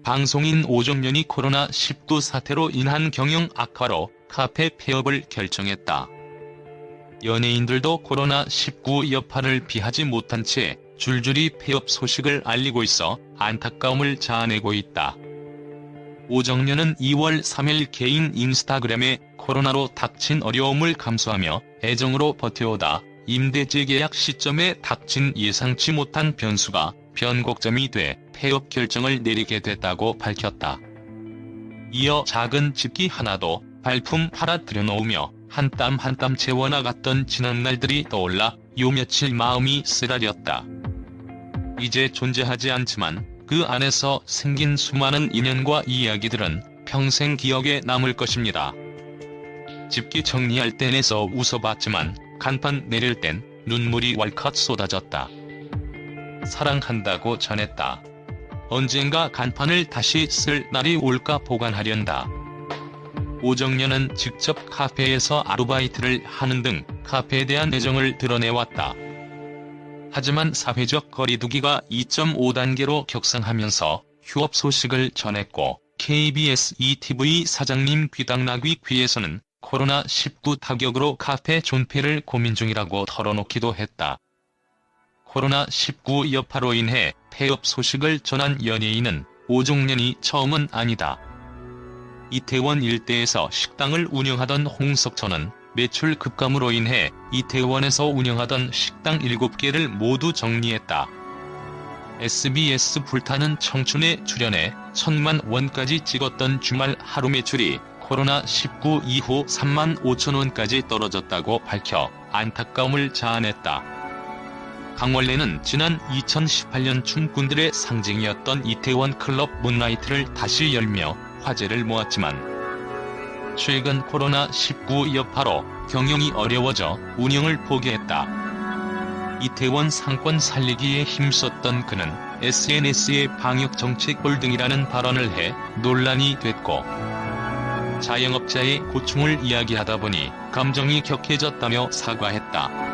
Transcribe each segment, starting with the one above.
방송인 오정연이 코로나19 사태로 인한 경영 악화로 카페 폐업을 결정했다. 연예인들도 코로나19 여파를 피하지 못한 채 줄줄이 폐업 소식을 알리고 있어 안타까움을 자아내고 있다. 오정연은 2월 3일 개인 인스타그램에 코로나로 닥친 어려움을 감수하며 애정으로 버텨오다 임대 재계약 시점에 닥친 예상치 못한 변수가 변곡점이 돼 폐업 결정을 내리게 됐다고 밝혔다. 이어 작은 집기 하나도 발품 팔아 들여놓으며 한 땀 한 땀 채워나갔던 지난날들이 떠올라 요 며칠 마음이 쓰라렸다. 이제 존재하지 않지만 그 안에서 생긴 수많은 인연과 이야기들은 평생 기억에 남을 것입니다. 집기 정리할 땐 애써 웃어봤지만 간판 내릴 땐 눈물이 왈칵 쏟아졌다. 사랑한다고 전했다. 언젠가 간판을 다시 쓸 날이 올까 보관하련다. 오정연은 직접 카페에서 아르바이트를 하는 등 카페에 대한 애정을 드러내왔다. 하지만 사회적 거리두기가 2.5단계로 격상하면서 휴업 소식을 전했고 KBS ETV 사장님 귀당나귀 귀에서는 코로나19 타격으로 카페 존폐를 고민 중이라고 털어놓기도 했다. 코로나19 여파로 인해 폐업 소식을 전한 연예인은 오정연이 처음은 아니다. 이태원 일대에서 식당을 운영하던 홍석천은 매출 급감으로 인해 이태원에서 운영하던 식당 7개를 모두 정리했다. SBS 불타는 청춘에 출연해 1,000만 원까지 찍었던 주말 하루 매출이 코로나19 이후 3만 5천 원까지 떨어졌다고 밝혀 안타까움을 자아냈다. 강원래는 지난 2018년 춤꾼들의 상징이었던 이태원 클럽 문나이트를 다시 열며 화제를 모았지만 최근 코로나19 여파로 경영이 어려워져 운영을 포기했다. 이태원 상권 살리기에 힘썼던 그는 SNS에 방역정책 홀등이라는 발언을 해 논란이 됐고 자영업자의 고충을 이야기하다 보니 감정이 격해졌다며 사과했다.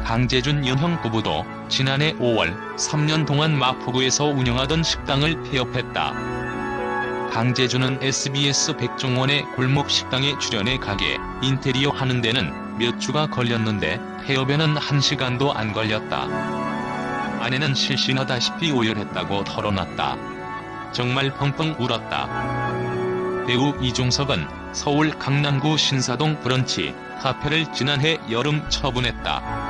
강재준 연형 부부도 지난해 5월 3년 동안 마포구에서 운영하던 식당을 폐업했다. 강재준은 SBS 백종원의 골목 식당에 출연해 가게 인테리어 하는 데는 몇 주가 걸렸는데 폐업에는 1시간도 안 걸렸다. 아내는 실신하다시피 오열했다고 털어놨다. 정말 펑펑 울었다. 배우 이종석은 서울 강남구 신사동 브런치 카페를 지난해 여름 처분했다.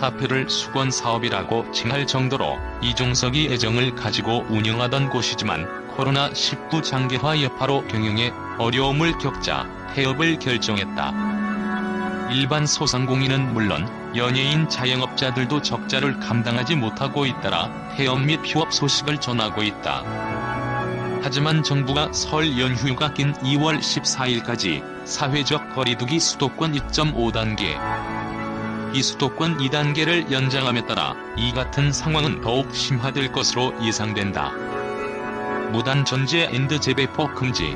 카페를 수건 사업이라고 칭할 정도로 이종석이 애정을 가지고 운영하던 곳이지만 코로나19 장기화 여파로 경영에 어려움을 겪자 폐업을 결정했다. 일반 소상공인은 물론 연예인 자영업자들도 적자를 감당하지 못하고 잇따라 폐업 및 휴업 소식을 전하고 있다. 하지만 정부가 설 연휴가 낀 2월 14일까지 사회적 거리두기 수도권 2.5단계, 비수도권 2단계를 연장함에 따라 이 같은 상황은 더욱 심화될 것으로 예상된다. 무단 전제 앤드 재배포 금지.